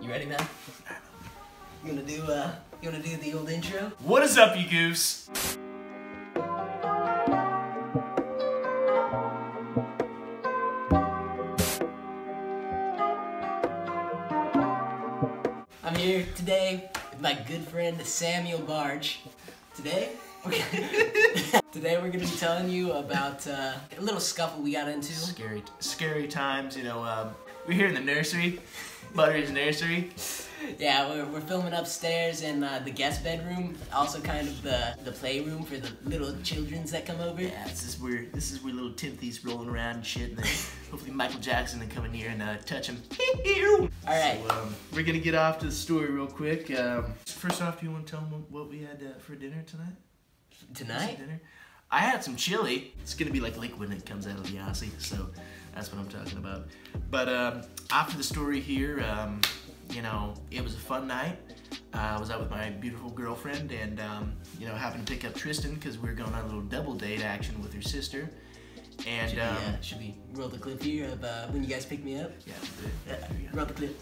You ready, man? You wanna do the old intro? What is up, you goofs? I'm here today with my good friend Samuel Bartsch. Today we're gonna be telling you about a little scuffle we got into. Scary times, you know. We're here in the nursery, Butter's nursery. Yeah, we're filming upstairs in the guest bedroom, also kind of the playroom for the little childrens that come over. Yeah, this is where little Timothy's rolling around and shit, and then hopefully Michael Jackson will come in here and touch him. All right. So, we're gonna get off to the story real quick. First off, do you want to tell them what we had for dinner tonight? Tonight? Dinner? I had some chili. It's gonna be like liquid when it comes out of the Aussie, so that's what I'm talking about. But after the story here, you know, it was a fun night. I was out with my beautiful girlfriend, and you know, happened to pick up Tristan because we were going on a little double date action with her sister. And should we roll the clip here of when you guys picked me up? Yeah, roll the clip.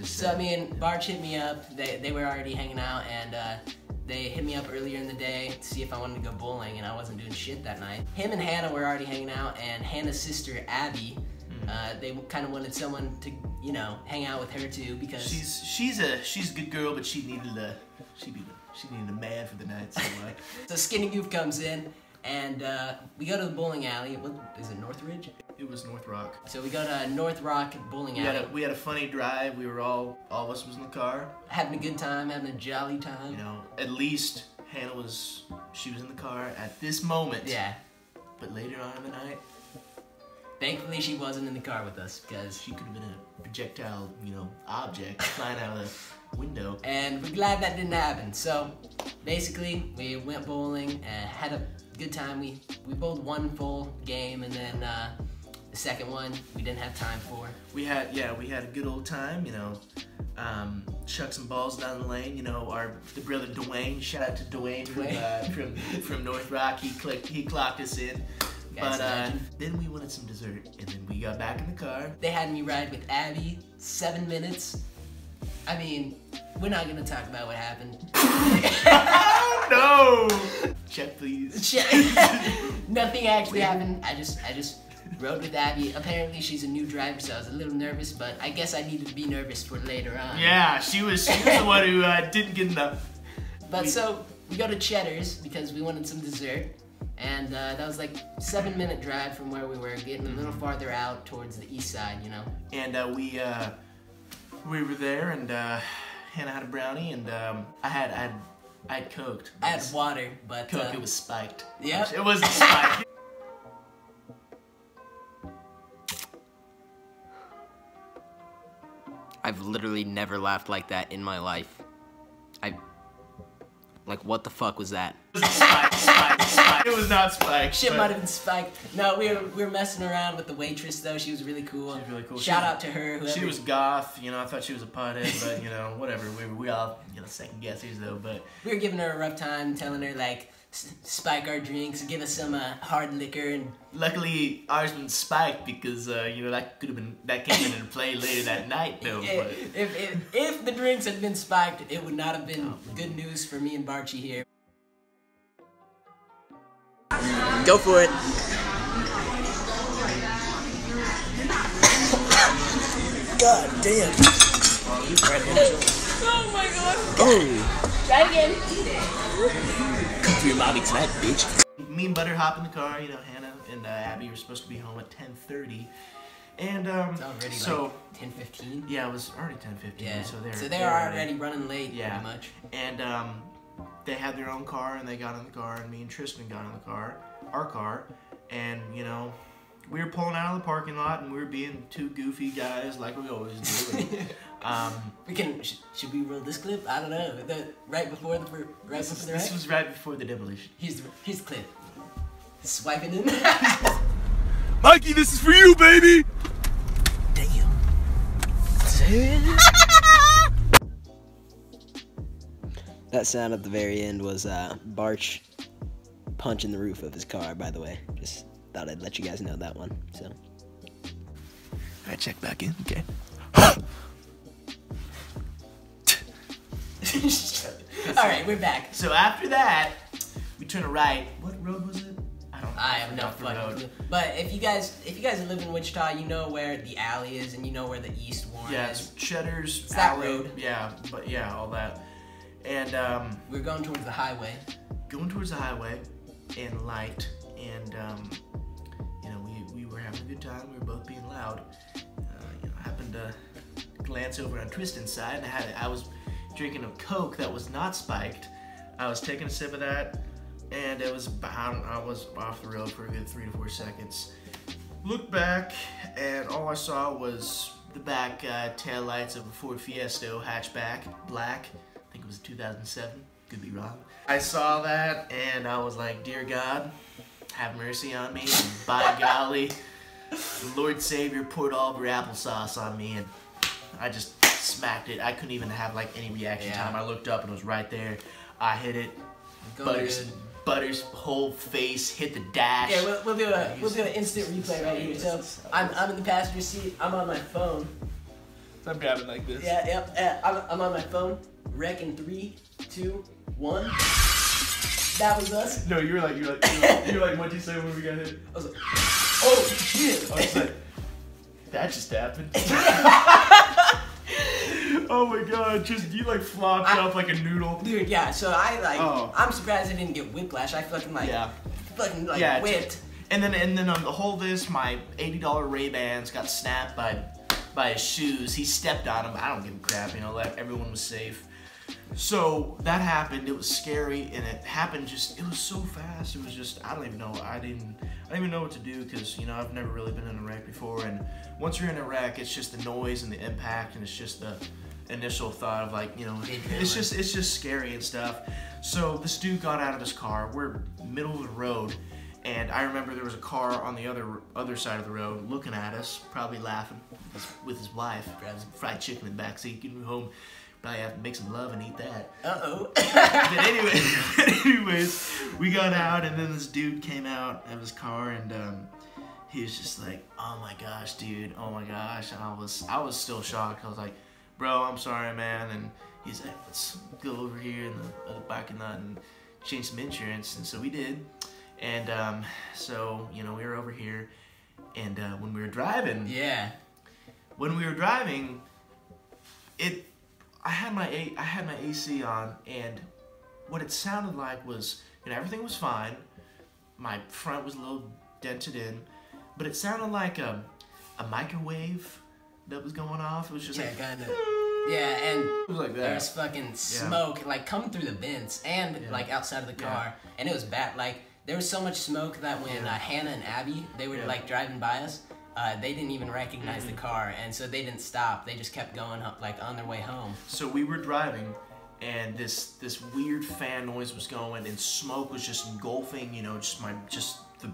So me and Bartsch hit me up. They were already hanging out, and they hit me up earlier in the day to see if I wanted to go bowling, and I wasn't doing shit that night. Him and Hannah were already hanging out, and Hannah's sister Abby, they kind of wanted someone to, you know, hang out with her too, because she's a good girl, but she needed a man for the night. So so SkinnyGoof comes in, and we go to the bowling alley. What is it, Northridge? It was North Rock. So we go to North Rock bowling alley. We had a funny drive. We were all of us was in the car, having a good time, having a jolly time. You know, at least Hannah was in the car at this moment. Yeah. But later on in the night, thankfully she wasn't in the car with us, because she could have been a projectile, you know, object flying out of the window. And we're glad that didn't happen. So basically, we went bowling and had a good time. We bowled one full game, and then the second one we didn't have time for. We had a good old time, you know. Chuck some balls down the lane, you know. The brother Dwayne, shout out to Dwayne from North Rock. He clocked us in. But then we wanted some dessert, and then we got back in the car. They had me ride with Abby 7 minutes. I mean, we're not gonna talk about what happened. No! Check, please. Check. Nothing actually happened. I just rode with Abby. Apparently she's a new driver, so I was a little nervous, but I guess I needed to be nervous for later on. Yeah, she was the one who didn't get enough. But so we go to Cheddar's because we wanted some dessert. And that was like 7-minute drive from where we were, getting a little farther out towards the east side, you know. And we were there, and Hannah had a brownie, and I had coked. I had water, but Coke, it was spiked. Yeah, it wasn't spiked. I've literally never laughed like that in my life. Like, what the fuck was that? It was spiked. It was not spiked. Shit might have been spiked. No, we were messing around with the waitress, though. She was really cool. She was really cool. Shout out to her. Whoever. She was goth. You know, I thought she was a pothead, but, you know, whatever. We all, you know, second guessers, though, but... We were giving her a rough time, telling her, like, spike our drinks, give us some hard liquor, and... Luckily, ours was spiked because, you know, that came into play later that night, though. But... If the drinks had been spiked, it would not have been good news for me and Bartschy here. Go for it. God damn. Oh my god. Oh. Try again. Come to your mommy tonight, bitch. Me and Butter hop in the car, you know, Hannah and Abby were supposed to be home at 10:30. And it's already so like 10:15? Yeah, it was already 10:15. Yeah. So they were already running late, yeah, pretty much. And they had their own car, and they got in the car, and me and Tristan got in the car, our car, and you know, we were pulling out of the parking lot, and we were being two goofy guys like we always do. And, should we roll this clip? I don't know. Right before the This was right before the demolition. Here's the clip. Swiping in. Mikey, this is for you, baby. Damn. That sound at the very end was Bartsch punching the roof of his car, by the way. Just thought I'd let you guys know that one. So. Alright, check back in. Okay. Alright, we're back. So after that, we turn a right. What road was it? I have no fucking clue. But if you guys live in Wichita, you know where the alley is and you know where the East Warren Yeah, is. it's Cheddar's It's that alley. road. Yeah, but yeah, all that. And we're going towards the highway. Going towards the highway and light, and you know, we were having a good time. We were both being loud. You know, I happened to glance over on Tristan's side, and I was drinking a Coke that was not spiked. I was taking a sip of that, and I was off the road for a good 3 to 4 seconds. Looked back, and all I saw was the back tail lights of a Ford Fiesta hatchback, black. I think it was 2007. Could be wrong. I saw that, and I was like, "Dear God, have mercy on me." And by golly, the Lord Savior poured all of your applesauce on me, and I just smacked it. I couldn't even have like any reaction time. I looked up and it was right there. I hit it. Butter's whole face hit the dash. Yeah, we'll do an instant replay right here. So I'm in the passenger seat. I'm on my phone. So I'm grabbing like this. Yeah, yep. I'm on my phone. Wreck in 3, 2, 1. That was us. No, you were like, what'd you say when we got hit? I was like, oh shit. I was like, that just happened. Oh my god, you like flopped up like a noodle. Dude, yeah, so I'm surprised I didn't get whiplash. I fucking whipped. And then on the whole this, my $80 Ray-Bans got snapped by his shoes. He stepped on them. I don't give a crap, you know, like everyone was safe. So that happened. It was scary, and it happened it was so fast. It was just, I don't even know. I didn't even know what to do, because, you know, I've never really been in a wreck before, and once you're in a wreck, it's just the noise and the impact, and it's just the initial thought of like, you know, it's just scary and stuff. So this dude got out of his car. We're middle of the road, and I remember there was a car on the other side of the road looking at us, probably laughing with his wife. Grabs some fried chicken in the backseat, getting home. Probably have to make some love and eat that. Uh-oh. But anyways, we got out, and then this dude came out of his car, and he was just like, "Oh my gosh, dude, oh my gosh." And I was still shocked. I was like, "Bro, I'm sorry, man." And he's like, "Let's go over here in the parking lot and change some insurance." And so we did. And so, you know, we were over here, and when we were driving, I had my AC on, and what it sounded like was, you know, everything was fine. My front was a little dented in, but it sounded like a microwave that was going off. It was just like, kind of. Yeah, and it was like that. There's fucking smoke like coming through the vents and like outside of the car, and it was bad. Like there was so much smoke that when Hannah and Abby, they were like driving by us, they didn't even recognize the car, and so they didn't stop. They just kept going like on their way home. So we were driving, and this weird fan noise was going, and smoke was just engulfing, you know, just the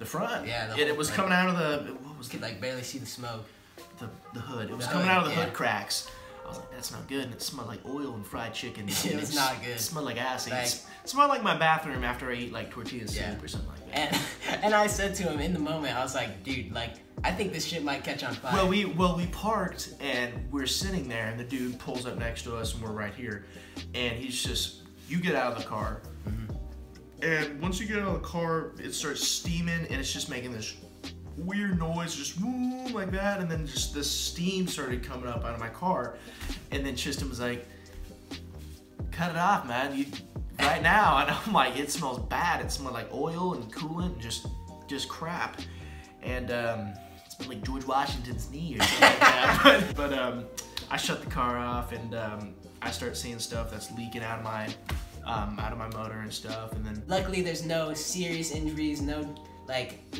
front. Yeah, it was coming out of the, what was it? Like barely see the smoke. The hood. It was coming out of the hood cracks. I was like, that's not good. And it smelled like oil and fried chicken. It was not good. It smelled like acid. It smelled like my bathroom after I eat like tortilla soup or something like that. And I said to him in the moment, I was like, dude, like, I think this shit might catch on fire. Well, we parked, and we're sitting there, and the dude pulls up next to us, and we're right here. And he's just, you get out of the car. And once you get out of the car, it starts steaming, and it's just making this weird noise, just boom, like that, and then just this steam started coming up out of my car, and then Tristan was like, "Cut it off, man, right now." And I'm like, "It smells bad. It smelled like oil and coolant and just crap." And it smelled like George Washington's knee or something like that. But I shut the car off, and I start seeing stuff that's leaking out of my motor and stuff, and then luckily there's no serious injuries, no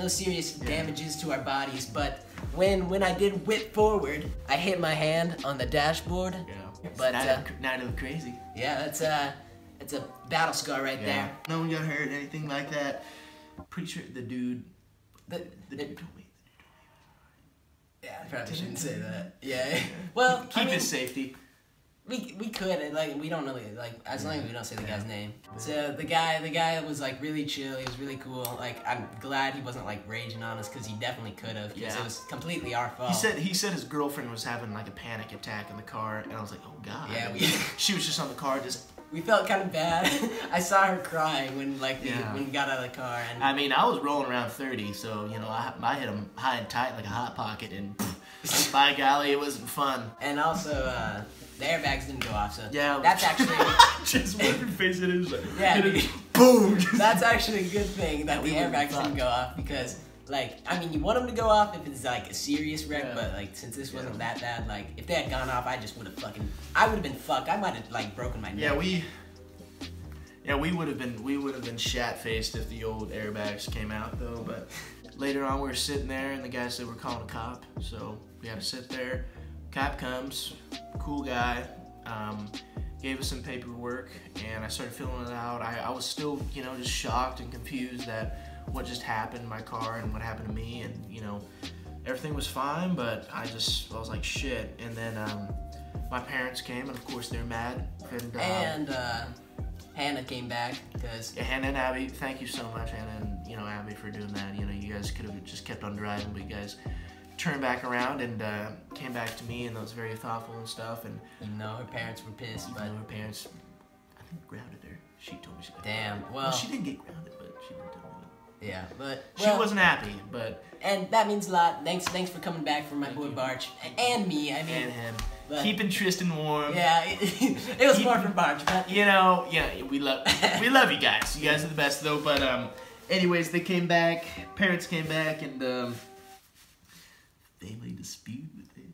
serious damages to our bodies, but when I did whip forward, I hit my hand on the dashboard. Yeah. But night of the crazy. Yeah, it's a battle scar right there. No one got hurt, anything like that. Pretty sure the dude told me. Yeah, I probably shouldn't say that. Yeah. Well, keep his safety. We could, like, we don't know, like, as long as we don't say the guy's name. So the guy was like really chill. He was really cool. Like, I'm glad he wasn't like raging on us, because he definitely could have. Because it was completely our fault. He said his girlfriend was having like a panic attack in the car, and I was like, oh god. Yeah, she was just on the car, just. We felt kind of bad. I saw her crying when when we got out of the car. And I mean, I was rolling around 30, so you know I hit him high and tight like a hot pocket, and by golly, it wasn't fun. And also, the airbags didn't go off, so yeah, that's actually just what your face it is. Like, yeah, boom. That's actually a good thing that the airbags didn't go off, because. Like, I mean, you want them to go off if it's like a serious wreck, but like since this wasn't that bad, like if they had gone off, I just would have I would have been fucked. I might have like broken my neck. We would have been shat faced if the old airbags came out though. But later on, we were sitting there, and the guy said we're calling a cop, so we had to sit there. Cop comes, cool guy, gave us some paperwork, and I started filling it out. I was still, you know, just shocked and confused that. What just happened in my car and what happened to me, and you know, everything was fine, but I was like shit. And then my parents came, and of course they're mad. And Hannah came back because Hannah and Abby, thank you so much, Hannah and you know Abby, for doing that. You know, you guys could have just kept on driving, but you guys turned back around and came back to me, and that was very thoughtful and stuff. And you know, her parents were pissed, but her parents, I think, grounded her. She told me she got damn. grounded. Well, she didn't get grounded, but she didn't tell me. Yeah, but she wasn't happy, but and that means a lot. Thanks for coming back for my boy Bartsch and me. I mean, and him keeping Tristan warm. Yeah, it was more for Bartsch, but you know, yeah, we love you guys. You guys are the best though. But anyways, they came back. Parents came back, and family dispute with him.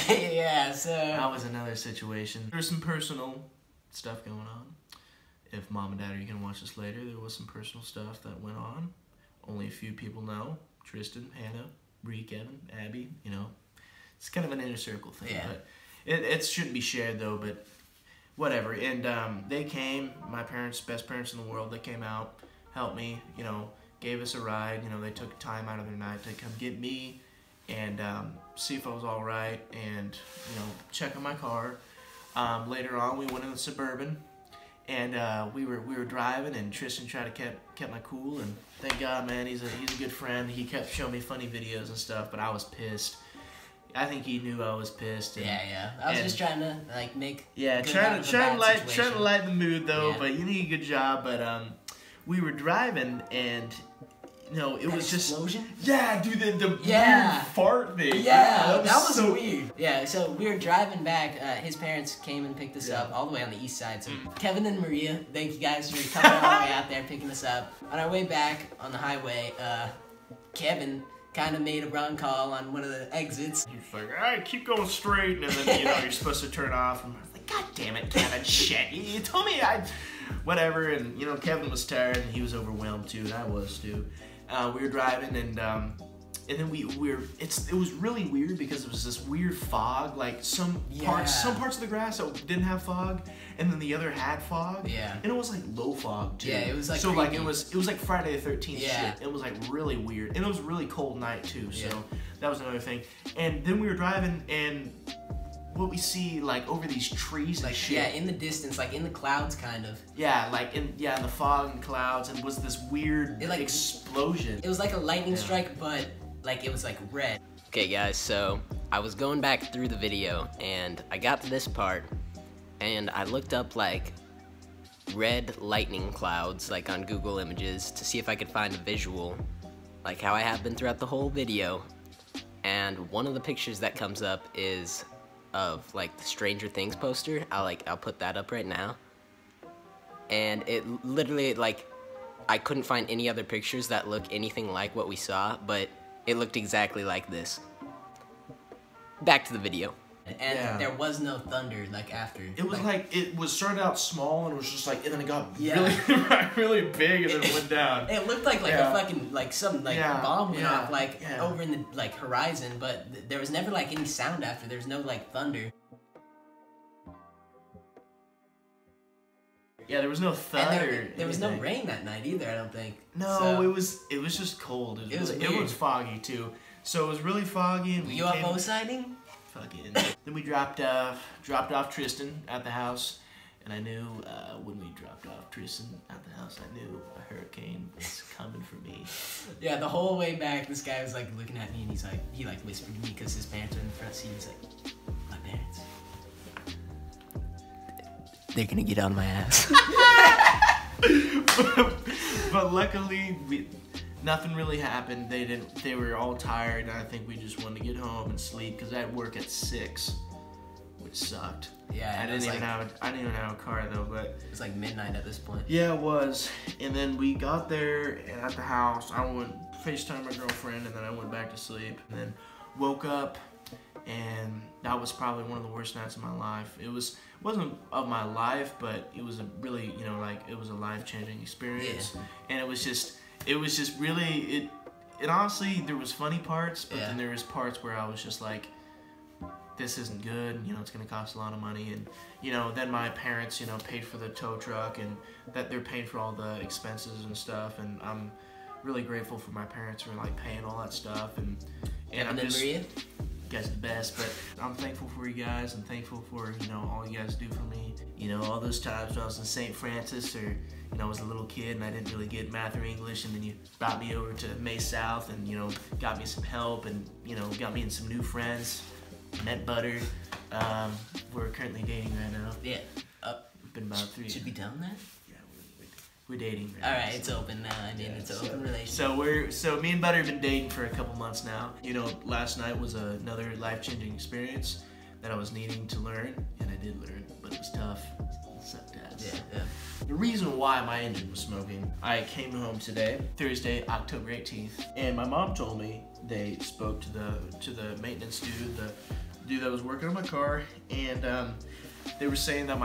Yeah, so that was another situation. There was some personal stuff going on. If mom and dad are gonna watch this later, there was some personal stuff that went on. Only a few people know. Tristan, Hannah, Bree, Kevin, Abby, you know. It's kind of an inner circle thing. Yeah. But it shouldn't be shared though, but whatever. And they came, my parents, best parents in the world, they came out, helped me, you know, gave us a ride. You know, they took time out of their night to come get me and see if I was all right and, you know, check on my car. Later on, we went in the Suburban. And we were driving, and Tristan tried to kept my cool, and thank God, man, he's a good friend. He kept showing me funny videos and stuff, but I was pissed. I think he knew I was pissed. And, yeah. I was just trying to like make trying to lighten the mood though. Yeah. But you did a good job. But we were driving, and you know, it was explosion? Just yeah, dude, the weird fart thing. Yeah, that was so weird. Yeah, so we were driving back. His parents came and picked us up all the way on the east side. So Kevin and Maria, thank you guys for coming all the way out there picking us up. On our way back on the highway, Kevin kind of made a wrong call on one of the exits. He's like, all right, keep going straight, and then you know you're supposed to turn off. And I was like, God damn it, Kevin, shit! You told me whatever. And you know, Kevin was tired and he was overwhelmed too, and I was too. We were driving, and then it was really weird because it was this weird fog. Like some parts of the grass that didn't have fog, and then the other had fog. Yeah. And it was like low fog too. Yeah, it was like so creepy. Like it was like Friday the 13th shit. It was like really weird, and it was a really cold night too. So that was another thing. And then we were driving, and what we see like over these trees and shit. Yeah, in the distance, like in the clouds, kind of. Yeah, like in the fog and clouds, and was this weird explosion. It was like a lightning strike, but like it was like red. Okay, guys, so I was going back through the video, and I got to this part, and I looked up like red lightning clouds, like on Google Images, to see if I could find a visual, like how I have been throughout the whole video. And one of the pictures that comes up is of like the Stranger Things poster. I'll put that up right now. And it literally, like, I couldn't find any other pictures that look anything like what we saw, but it looked exactly like this. Back to the video. And there was no thunder like after. It was like it was started out small and it was just like, and then it got really really big and then it went down. It looked like a fucking some bomb went off over in the horizon, but there was never like any sound after. There's no like thunder. Yeah, there was no thunder. There was no rain that night either, I don't think. No, so, it was just cold. It was foggy too. So it was really foggy. And UFO sighting? fucking. Then we dropped off Tristan at the house, and I knew when we dropped off Tristan at the house, I knew a hurricane was coming for me. Yeah, the whole way back, this guy was like looking at me, and he whispered to me because his parents were in the front seat. He's like, my parents, they're gonna get on my ass. But luckily, nothing really happened. They were all tired, and I think we just wanted to get home and sleep because I had work at 6, which sucked. Yeah, I didn't even have a car though, but it was like midnight at this point. Yeah, it was. And then we got there, and at the house, I went FaceTime my girlfriend, and then I went back to sleep, and then woke up, and that was probably one of the worst nights of my life. It wasn't of my life, but it was a really, it was a life-changing experience. Yeah. And it was just really, it honestly, there was funny parts, but then there was parts where I was just like, this isn't good, it's gonna cost a lot of money, and then my parents, paid for the tow truck, and that they're paying for all the expenses and stuff, and I'm really grateful for my parents for like paying all that stuff, and I'm just, Maria? you guys are the best, but I'm thankful for you guys. I'm thankful for all you guys do for me. All those times when I was in St. Francis, or I was a little kid and I didn't really get math or English, and then you brought me over to May South and got me some help, and got me in some new friends. Met Butter. We're currently dating right now. Yeah. It's been about 3 years. Should we tell them that? Yeah, we're dating right now. Alright, it's open now. I mean, it's an open So relationship. so me and Butter have been dating for a couple months now. Last night was another life-changing experience that I was needing to learn, and I did learn, but it was tough. It sucked ass. Yeah. The reason why my engine was smoking, I came home today, Thursday, October 18th, and my mom told me they spoke to the maintenance dude, the dude that was working on my car, and they were saying that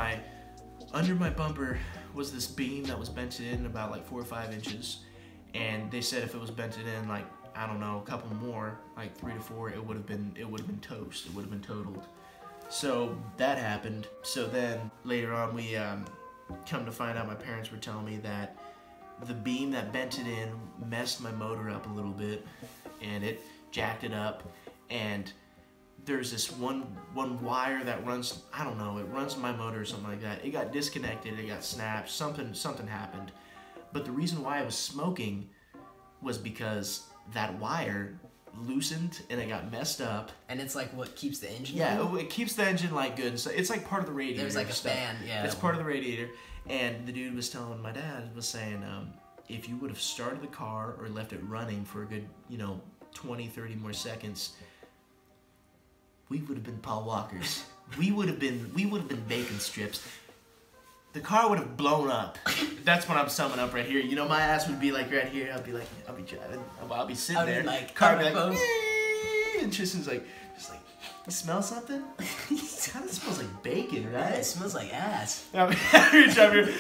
under my bumper was this beam that was bented in about like 4 or 5 inches, and they said if it was bented in like, I don't know, a couple more, like 3 to 4, it would have been toast. It would have been totaled. So that happened. So then later on, we come to find out, my parents were telling me that the beam that bent it in messed my motor up a little bit, and it jacked it up, and there's this one wire that runs, I don't know, it runs in my motor or something like that. It got disconnected, it got snapped, something happened. But the reason why I was smoking was because that wire loosened and it got messed up. And it's like what keeps the engine going? It keeps the engine like good. So it's like part of the radiator. There's like a fan, yeah. It's part of the radiator. And the dude was telling my dad, was saying, if you would have started the car or left it running for a good, 20, 30 more seconds, we would have been Paul Walkers. we would have been bacon strips. The car would have blown up. That's what I'm summing up right here. My ass would be like right here. I'll be driving. I'll be sitting there. Like, car would be like, and Tristan's like, you smell something? It kind of smells like bacon, right? Yeah, it smells like ass. I'm here driving.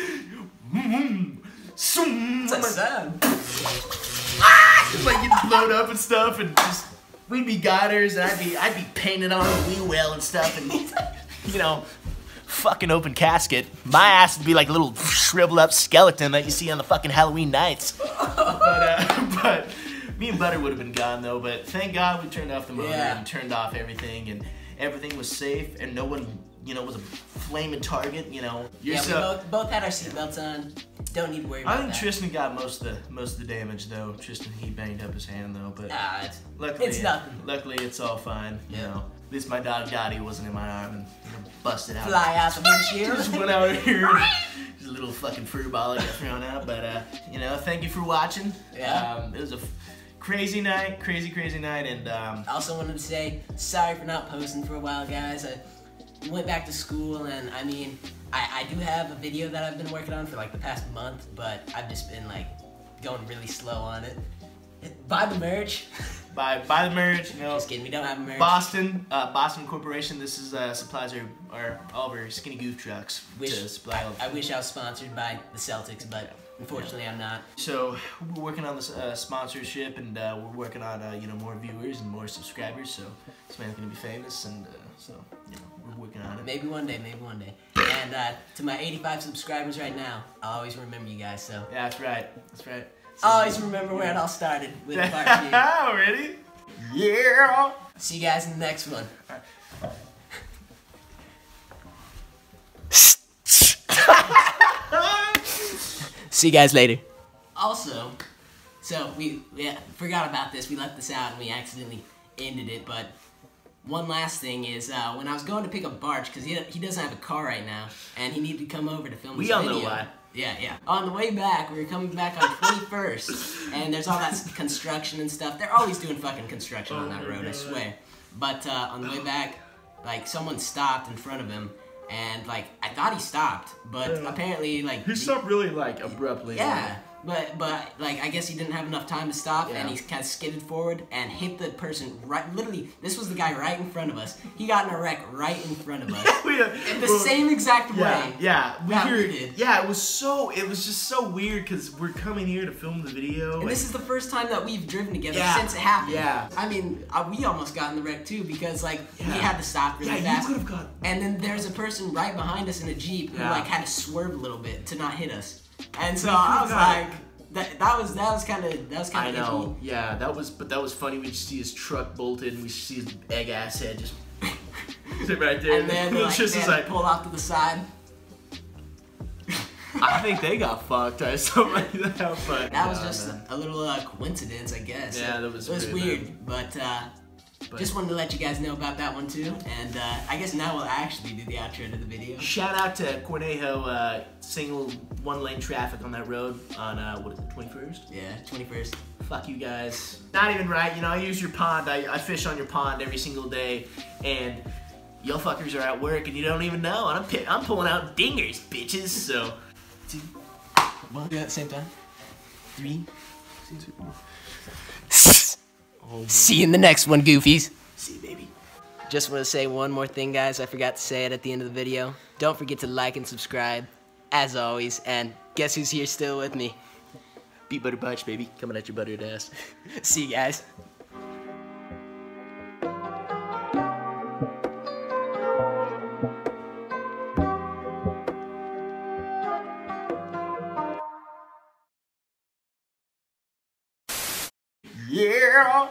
It's a sound. Just like getting blown up and stuff, and just we'd be guiders, and I'd be painted on the wheel well and stuff, and fucking open casket. My ass would be like a little shriveled up skeleton that you see on the fucking Halloween nights. But me and Butter would have been gone though. But thank God we turned off the motor and turned off everything, and everything was safe, and no one was a flaming target. We both had our seatbelts on. Don't need to worry about that. I think Tristan got most of the damage though. Tristan, he banged up his hand though, but luckily it's nothing. Luckily it's all fine. Yeah. At least my dog Dottie wasn't in my arm and busted out. Fly out the windshield. Just went out here. Just a little fucking fruit ball I got thrown out. But thank you for watching. Yeah. It was a crazy night, crazy night, and I also wanted to say sorry for not posting for a while, guys. I went back to school, and I mean, I do have a video that I've been working on for like the past month, but I've just been like going really slow on it. Buy the merch. Buy the merch. Just kidding, we don't have merch. Boston Corporation. This is supplies all of our SkinnyGoof trucks. I wish I was sponsored by the Celtics, but unfortunately I'm not. So we're working on this sponsorship, and we're working on more viewers and more subscribers. So this man's gonna be famous, and so we're working on it. Maybe one day. And to my 85 subscribers right now, I'll always remember you guys. So yeah, that's right. So, I always remember where it all started with Bartsch and I. Really? Yeah. See you guys in the next one. All right. See you guys later. Also, so we forgot about this. We left this out and we accidentally ended it. But one last thing is when I was going to pick up Bartsch, because he doesn't have a car right now, and he needed to come over to film this video. We all know why. Yeah. On the way back, we were coming back on 21st, and there's all that construction and stuff. They're always doing fucking construction on that road, I swear. But on the way back, like, someone stopped in front of him, and, like, I thought he stopped, but apparently, like... He stopped really, like, abruptly. Yeah. But like, I guess he didn't have enough time to stop, and he kind of skidded forward and hit the person right, literally, this was the guy right in front of us. He got in a wreck right in front of us. In the same exact way. Yeah, we did. Yeah, it was just so weird, because we're coming here to film the video. And this is the first time that we've driven together since it happened. Yeah. I mean, we almost got in the wreck too, because, like, we had to stop really fast. You could have got... And then there's a person right behind us in a Jeep who, like, had to swerve a little bit to not hit us. And so I was like, that was kind of I know, yeah, that was funny. We just see his truck bolted, and we see his egg ass head just sit right there. And then they pull off to the side. I think they got fucked or something like that. But that was just a little coincidence, I guess. Yeah, that was. It was weird, but just wanted to let you guys know about that one too, and I guess now we'll actually do the outro to the video. Shout out to Cornejo, single one-lane traffic on that road on, what is it, 21st? Yeah, 21st. Fuck you guys. Not even right, you know, I use your pond, I fish on your pond every single day, and y'all fuckers are at work and you don't even know, and I'm pulling out dingers, bitches, so. 2, 1. Do it at the same time. 3, 2. See you in the next one, Goofies. See you, baby. Just want to say one more thing, guys. I forgot to say it at the end of the video. Don't forget to like and subscribe, as always. And guess who's here still with me? Beat Butter Bartsch, baby. Coming at your buttered ass. See you guys. Yeah!